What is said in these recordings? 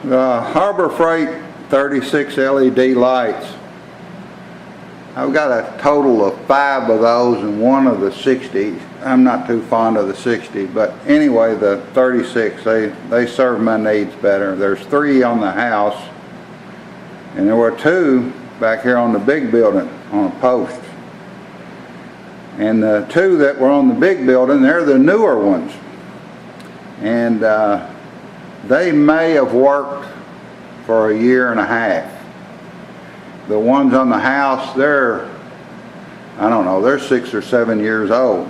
The Harbor Freight 36 LED lights. I've got a total of 5 of those and one of the 60. I'm not too fond of the 60, but anyway, the 36, they serve my needs better. There's 3 on the house, and there were 2 back here on the big building on a post. And the 2 that were on the big building, they're the newer ones. And they may have worked for a year and a half. The ones on the house, they're, I don't know, they're 6 or 7 years old.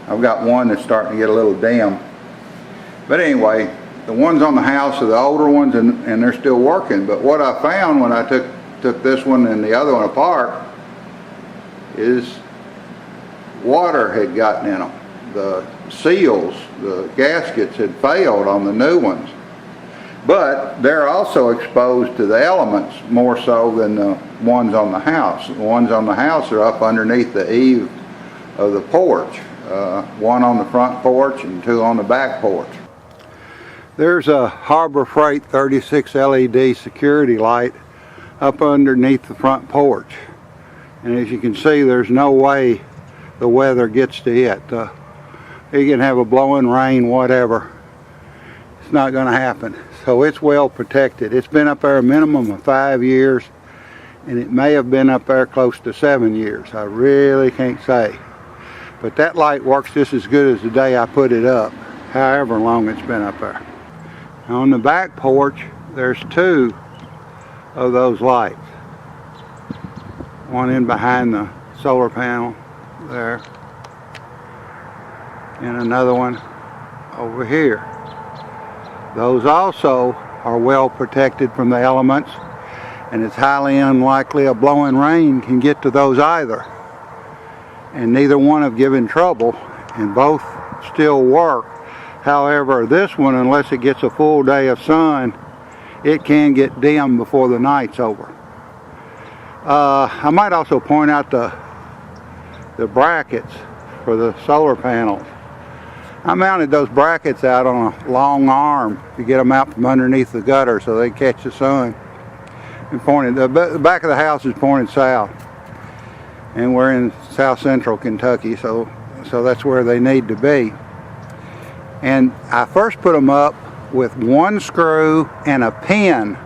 I've got one that's starting to get a little dim. But anyway, the ones on the house are the older ones, and they're still working. But what I found when I took this one and the other one apart is water had gotten in them. The seals, the gaskets had failed on the new ones. But they're also exposed to the elements more so than the ones on the house. The ones on the house are up underneath the eave of the porch. 1 on the front porch and 2 on the back porch. There's a Harbor Freight 36 LED security light up underneath the front porch. And as you can see, there's no way the weather gets to it. You can have a blowing rain, whatever. It's not going to happen. So it's well protected. It's been up there a minimum of 5 years, and it may have been up there close to 7 years. I really can't say. But that light works just as good as the day I put it up, however long it's been up there. On the back porch, there's 2 of those lights. One in behind the solar panel there, and another one over here. Those also are well protected from the elements, and it's highly unlikely a blowing rain can get to those either. And neither one have given trouble, and both still work. However, this one, unless it gets a full day of sun, it can get dim before the night's over. I might also point out the brackets for the solar panels. I mounted those brackets out on a long arm to get them out from underneath the gutter so they catch the sun. And the back of the house is pointed south, and we're in south central Kentucky, so that's where they need to be. And I first put them up with 1 screw and a pin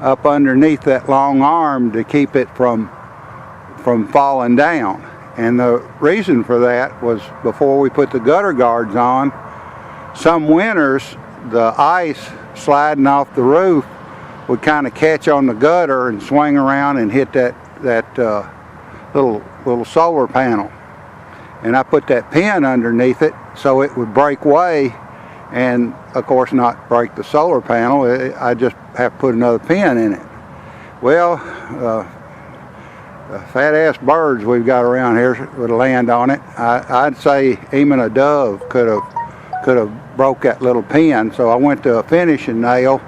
up underneath that long arm to keep it from falling down. And the reason for that was before we put the gutter guards on, some winters the ice sliding off the roof would kind of catch on the gutter and swing around and hit that little solar panel. And I put that pin underneath it so it would break away, and of course not break the solar panel. I just have to put another pin in it. Well, the fat ass birds we've got around here would land on it. I'd say even a dove could have broke that little pin. So I went to a finishing nail,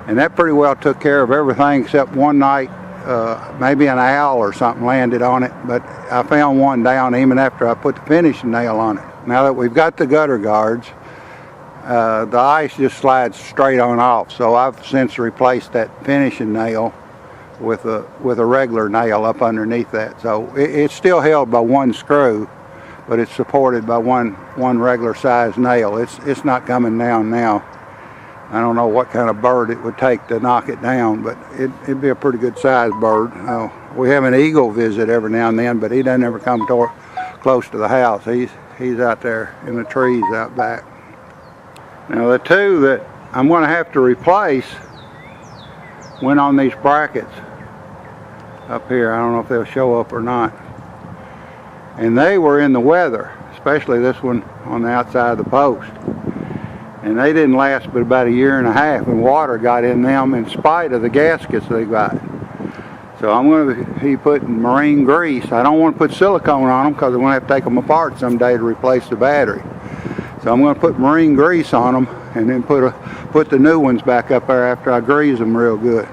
and that pretty well took care of everything except one night maybe an owl or something landed on it, but I found one down even after I put the finishing nail on it. Now that we've got the gutter guards, the ice just slides straight on off, so I've since replaced that finishing nail with a regular nail up underneath that. So it's still held by 1 screw, but it's supported by one regular size nail. It's not coming down now. I don't know what kind of bird it would take to knock it down, but it'd be a pretty good sized bird. We have an eagle visit every now and then, but he doesn't ever come close to the house. He's out there in the trees out back. Now the 2 that I'm going to have to replace went on these brackets up here. I don't know if they'll show up or not. And they were in the weather, especially this one on the outside of the post. And they didn't last but about a year and a half, and water got in them in spite of the gaskets they got. So I'm going to be putting marine grease. I don't want to put silicone on them because I'm going to have to take them apart someday to replace the battery. So I'm going to put marine grease on them and then put the new ones back up there after I grease them real good.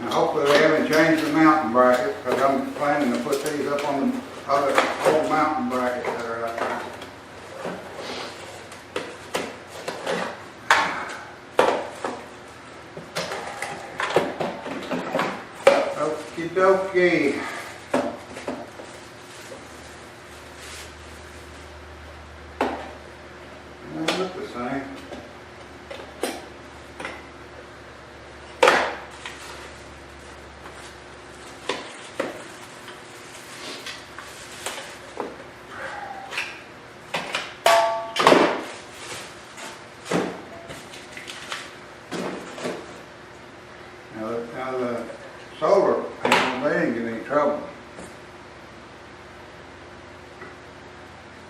Now, hopefully they haven't changed the mountain bracket, because I'm planning to put these up on the other old mountain brackets that are out there. dokie. They look the same. Now the solar panel, they didn't give any trouble.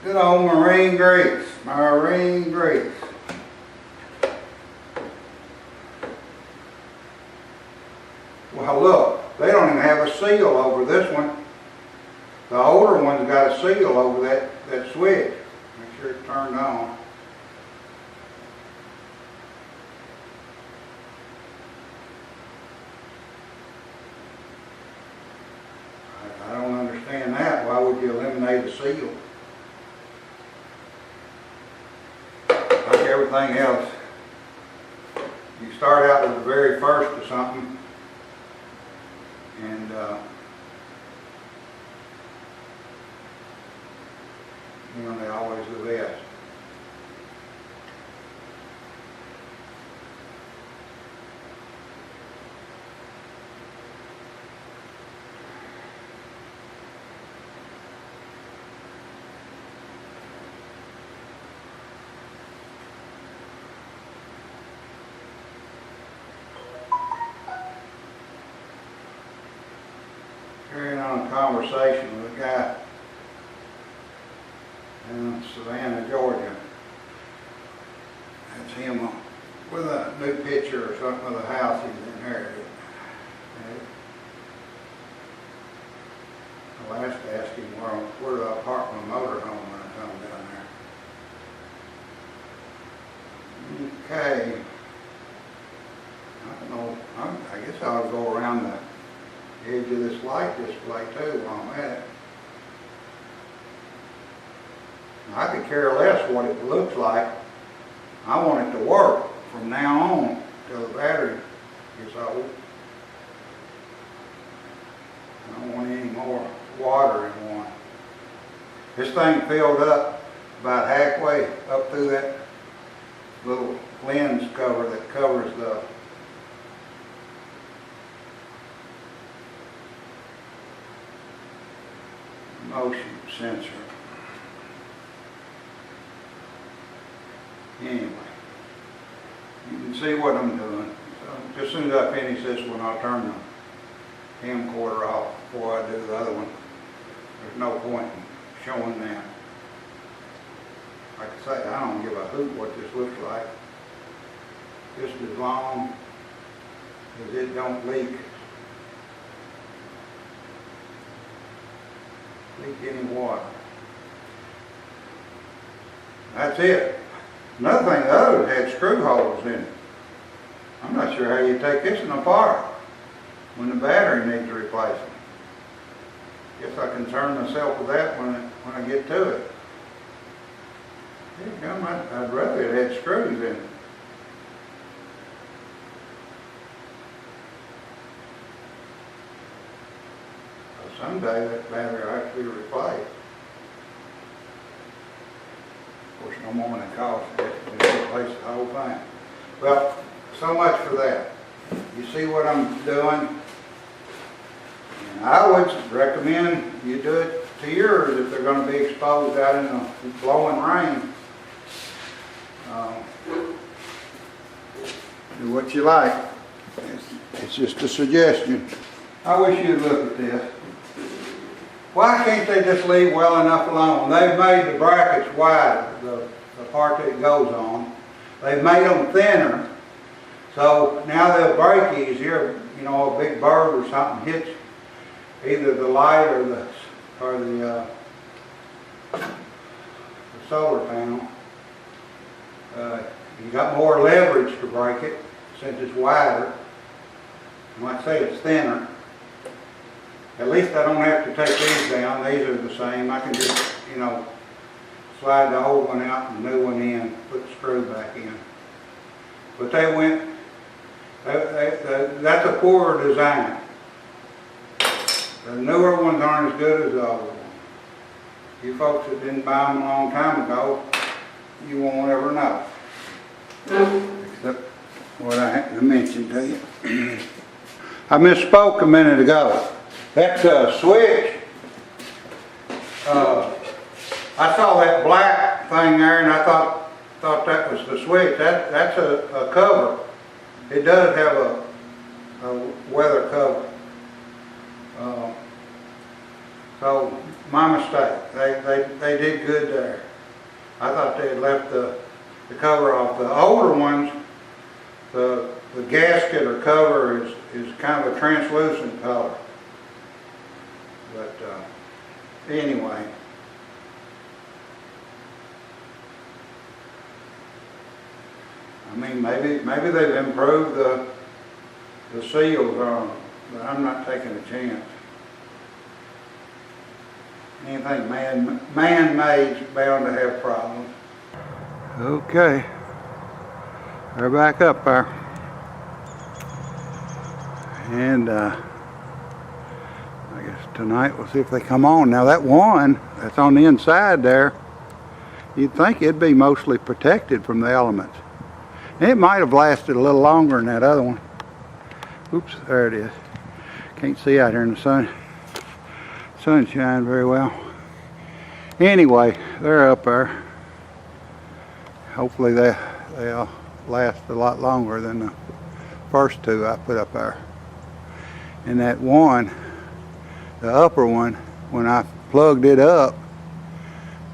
Good old marine grease, marine grease. Well look, they don't even have a seal over this one. The older one's got a seal over that switch. Make sure it's turned on. I don't understand that. Why would you eliminate a seal? Like everything else, you start out with the very first of something, and you know, they always the best. Carrying on a conversation with a guy in Savannah, Georgia. That's him with a new picture or something of the house he's inherited. I last asked him where do I park my motorhome when I come down there. Okay. I don't know. I guess I'll go around the edge of this light display too while I'm at it. I could care less what it looks like. I want it to work from now on till the battery gets old. I don't want any more water in one. This thing filled up about halfway up through that little lens cover that covers the motion sensor. Anyway, you can see what I'm doing. So, as soon as I finish this one, I'll turn the camcorder off before I do the other one. There's no point in showing that. Like I say, I don't give a hoot what this looks like. Just as long as it don't leak any water. That's it. Another thing, the others had screw holes in it. I'm not sure how you take this one apart when the battery needs replacing. Guess I can concern myself with that when I get to it. I'd rather it had screws in it. Someday that battery will have to be replaced. Of course, no more than it costs to replace the whole thing. Well, so much for that. You see what I'm doing? And I would recommend you do it to yours if they're going to be exposed out in the blowing rain. Do what you like. It's just a suggestion. I wish you'd look at this. Why can't they just leave well enough alone? They've made the brackets wide, the part that it goes on. They've made them thinner, so now they'll break easier. You know, a big bird or something hits either the light or the solar panel. You got more leverage to break it since it's wider. And like I say, it's thinner. At least I don't have to take these down. These are the same. I can just, you know, slide the old one out and the new one in, put the screw back in. But they went, that's a poor design. The newer ones aren't as good as the old ones. You folks that didn't buy them a long time ago, you won't ever know. Except what I happened to mention to you. I misspoke a minute ago. That's a switch. I saw that black thing there and I thought that was the switch. That's a cover. It does have a weather cover. So my mistake. They did good there. I thought they had left the cover off. The older ones, the gasket or cover is kind of a translucent color. But anyway. I mean, maybe they've improved the seals on them, but I'm not taking a chance. Anything man-made's bound to have problems. Okay, they're back up there, and I guess tonight we'll see if they come on. Now that one that's on the inside there, you'd think it'd be mostly protected from the elements. It might have lasted a little longer than that other one. Oops, there it is. Can't see out here in the sunshine very well. Anyway, they're up there. Hopefully they'll last a lot longer than the first two I put up there. And that one, the upper one, when I plugged it up,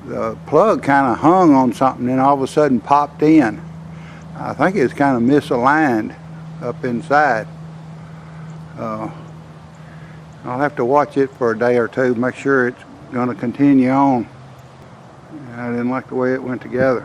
the plug kind of hung on something and all of a sudden popped in. I think it's kind of misaligned up inside. I'll have to watch it for a day or two, make sure it's going to continue on. I didn't like the way it went together.